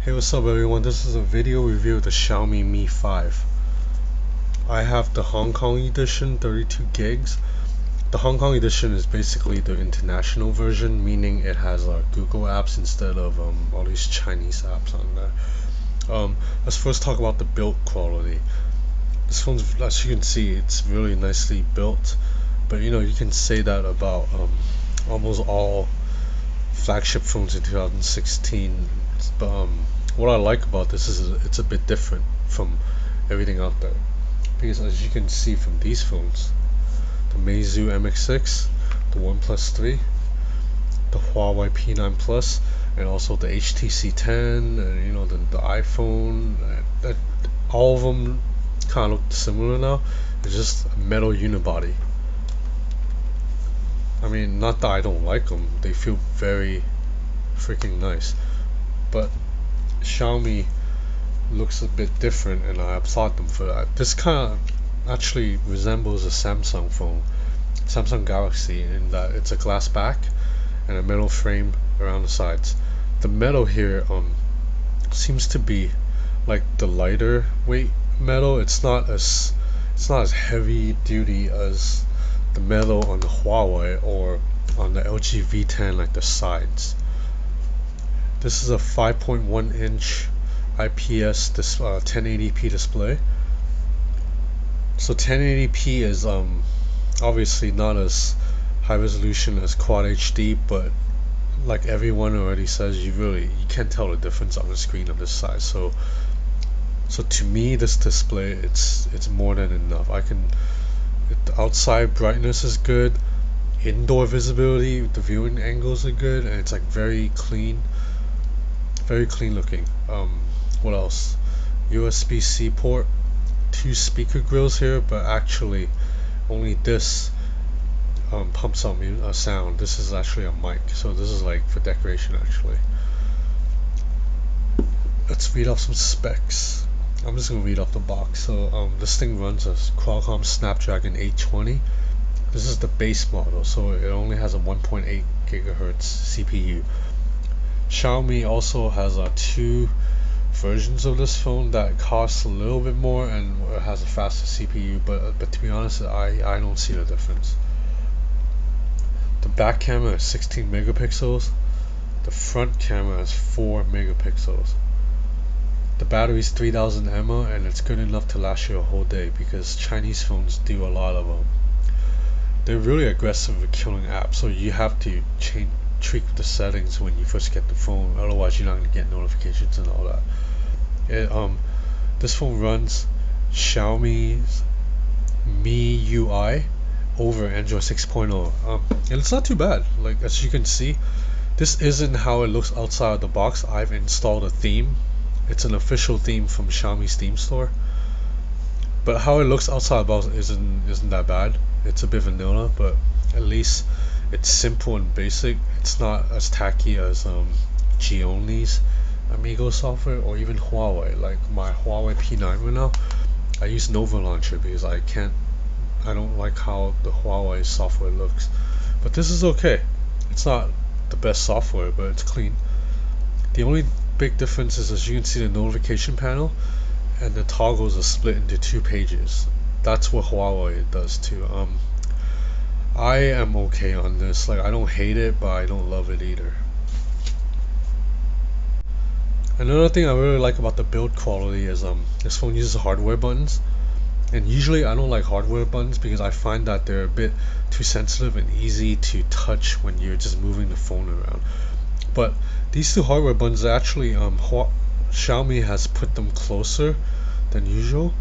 Hey, what's up everyone? This is a video review of the Xiaomi Mi 5. I have the Hong Kong edition, 32 gigs. The Hong Kong edition is basically the international version, meaning it has Google apps instead of all these Chinese apps on there. Let's first talk about the build quality. This phone's, as you can see, it's really nicely built, but you can say that about almost all flagship phones in 2016. But what I like about this is it's a bit different from everything out there, because as you can see from these phones, the Meizu MX6, the OnePlus 3, the Huawei P9 Plus, and also the HTC 10, and the iPhone, all of them kind of look similar now. It's just a metal unibody. I mean, not that I don't like them, they feel very freaking nice, but Xiaomi looks a bit different, and I applaud them for that. This kind of actually resembles a Samsung phone, Samsung Galaxy, in that it's a glass back and a metal frame around the sides. The metal here seems to be like the lighter weight metal. It's not as heavy duty as the metal on the Huawei or on the LG V10, like the sides. This is a 5.1 inch IPS 1080p display. So 1080p is obviously not as high resolution as Quad HD, but like everyone already says, you can't tell the difference on the screen of this size. So to me, this display, it's more than enough. The outside brightness is good, indoor visibility, the viewing angles are good, and it's like very clean looking. What else? USB-C port, 2 speaker grills here, but actually only this pumps out sound. This is actually a mic, so this is like for decoration actually. Let's read off some specs. I'm just gonna read off the box. So this thing runs a Qualcomm Snapdragon 820. This is the base model, so it only has a 1.8 gigahertz CPU. Xiaomi also has 2 versions of this phone that costs a little bit more and has a faster CPU, but to be honest, I don't see the difference. The back camera is 16 megapixels. The front camera is 4 megapixels. The battery is 3000 mAh, and it's good enough to last you a whole day, because Chinese phones do a lot of they're really aggressive with killing apps, so you have to tweak the settings when you first get the phone, otherwise you're not going to get notifications and all that. This phone runs Xiaomi's Mi UI over Android 6.0, and it's not too bad. Like, as you can see, this isn't how it looks outside of the box. I've installed a theme. It's an official theme from Xiaomi's theme store, but how it looks outside the box isn't that bad. It's a bit vanilla, but at least it's simple and basic. It's not as tacky as Xiaomi's Amigo software, or even Huawei. Like my Huawei P9 right now, I use Nova Launcher because I don't like how the Huawei software looks. But this is okay. It's not the best software, but it's clean. The only big difference is, as you can see, the notification panel and the toggles are split into 2 pages. That's what Huawei does too. I am okay on this. Like, I don't hate it, but I don't love it either. Another thing I really like about the build quality is this phone uses hardware buttons, and usually I don't like hardware buttons because I find that they're a bit too sensitive and easy to touch when you're just moving the phone around. But these 2 hardware buttons, actually Xiaomi has put them closer than usual,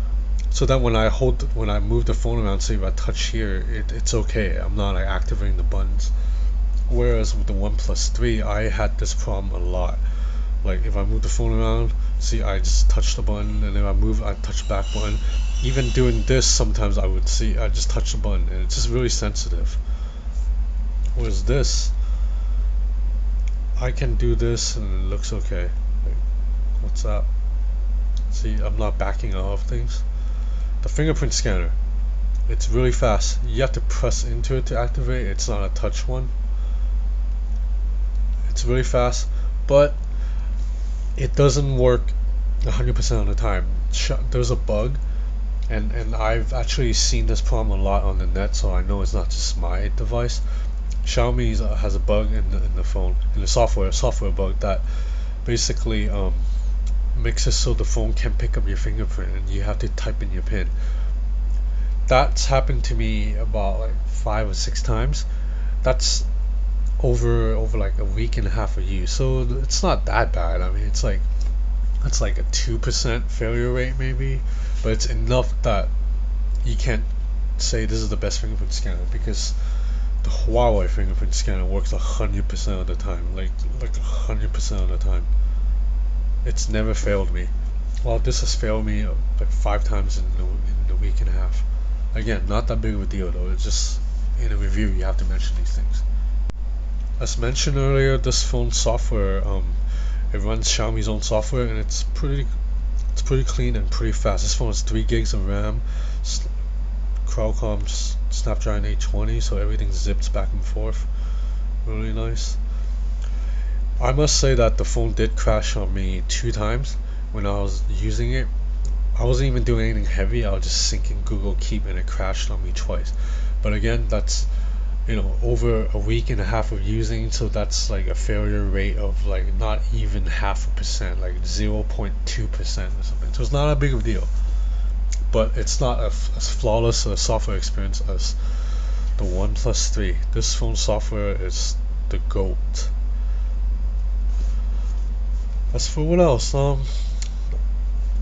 so that when I move the phone around, say if I touch here, it's okay. I'm not like activating the buttons. Whereas with the OnePlus 3, I had this problem a lot. Like, if I move the phone around, see, I just touch the button, and if I move, I touch back button. Even doing this, sometimes I just touch the button, and it's just really sensitive. Whereas this, I can do this and it looks okay. Like, what's that? See, I'm not backing off things. The fingerprint scanner, it's really fast. You have to press into it to activate. It's not a touch one. It's really fast, but it doesn't work 100% of the time. There's a bug, and I've actually seen this problem a lot on the net, so I know it's not just my device. Xiaomi has a bug in the phone, in the software bug that basically makes it so the phone can't pick up your fingerprint and you have to type in your pin. That's happened to me about like 5 or 6 times. That's over like a week and a half of use, so it's not that bad. I mean, it's like a 2% failure rate maybe, but it's enough that you can't say this is the best fingerprint scanner, because the Huawei fingerprint scanner works 100% of the time, like 100% of the time. It's never failed me. Well, this has failed me like 5 times in the week and a half. Again, not that big of a deal though. It's just in a review you have to mention these things. As mentioned earlier, this phone software, it runs Xiaomi's own software, and it's pretty clean and pretty fast. This phone has 3 gigs of RAM, Qualcomm Snapdragon 820, so everything zips back and forth. Really nice. I must say that the phone did crash on me 2 times when I was using it. I wasn't even doing anything heavy. I was just syncing Google Keep, and it crashed on me twice. But again, that's over a week and a half of using, so that's like a failure rate of like not even 0.5%, like 0.2% or something. So it's not a big of a deal, but it's not as flawless a software experience as the OnePlus 3. This phone software is the GOAT. As for what else,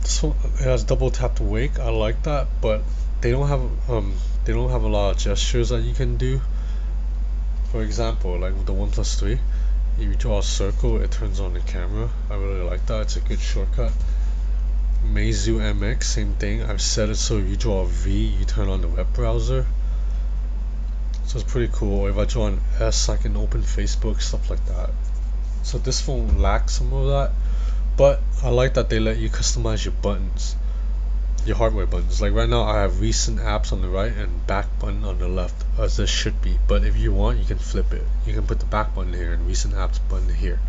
this one, it has double tap to wake. I like that, but they don't have a lot of gestures that you can do. For example, like with the OnePlus 3, if you draw a circle, it turns on the camera. I really like that. It's a good shortcut. Meizu MX, same thing. I've set it so if you draw a V, you turn on the web browser. So it's pretty cool. Or if I draw an S, I can open Facebook, stuff like that. So this phone lacks some of that, but I like that they let you customize your buttons, your hardware buttons. Like right now I have recent apps on the right and back button on the left, as this should be, but if you want you can flip it. You can put the back button here and recent apps button here.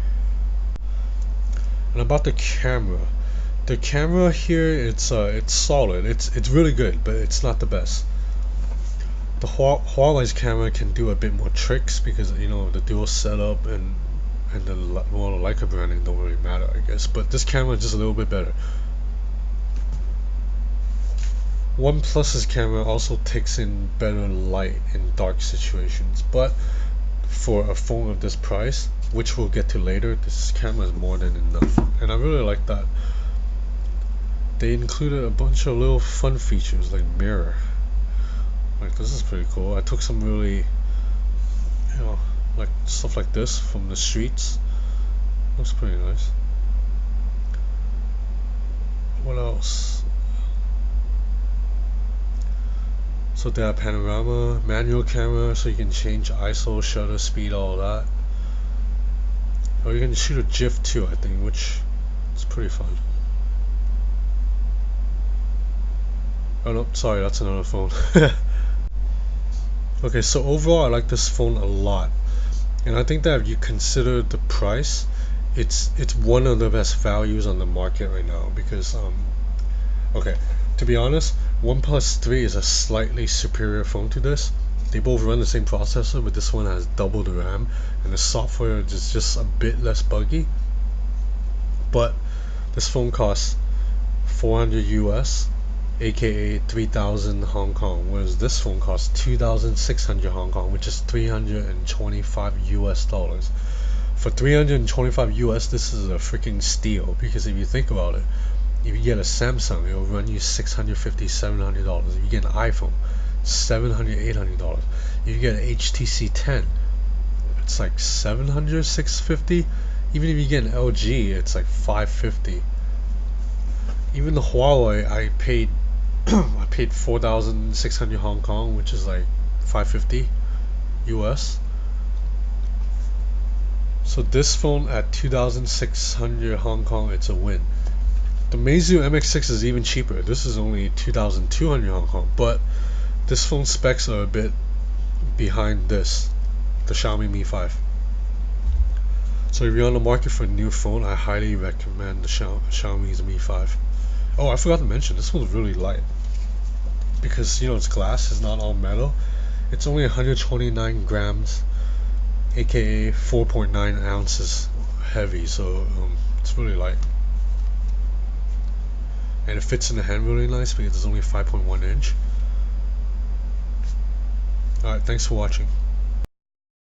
And about the camera here, it's solid. It's really good, but it's not the best. The Huawei's camera can do a bit more tricks because the dual setup and the Leica branding don't really matter, I guess. But this camera is just a little bit better. OnePlus's camera also takes in better light in dark situations, but for a phone of this price, which we'll get to later, this camera is more than enough, and I really like that. They included a bunch of little fun features like mirror. Like, this is pretty cool. I took some really, like stuff like this from the streets. Looks pretty nice. What else? So they have panorama, manual camera, so you can change ISO, shutter speed, all that. Or you can shoot a GIF too, I think, which is pretty fun. Oh no, sorry, that's another phone. Okay, so overall I like this phone a lot, and I think that if you consider the price, it's one of the best values on the market right now, because okay, to be honest, OnePlus 3 is a slightly superior phone to this. They both run the same processor, but this one has double the RAM, and the software is just a bit less buggy. But this phone costs 400 US, aka 3,000 Hong Kong, whereas this phone costs 2,600 Hong Kong, which is 325 US dollars. For 325 US, this is a freaking steal, because if you think about it, if you get a Samsung, it'll run you $650, $700. If you get an iPhone, $700, $800. If you get an HTC 10, it's like $700, $650. Even if you get an LG, it's like $550. Even the Huawei, I paid 4,600 Hong Kong, which is like $550 US. So this phone at 2,600 Hong Kong, it's a win. The Meizu MX6 is even cheaper. This is only 2,200 Hong Kong, but this phone specs are a bit behind this, the Xiaomi Mi 5. So if you're on the market for a new phone, I highly recommend the Xiaomi's Mi 5. Oh, I forgot to mention, this one's really light. Because, you know, it's glass, it's not all metal. It's only 129 grams, aka 4.9 ounces heavy, so it's really light. And it fits in the hand really nice because it's only 5.1 inch. Alright, thanks for watching.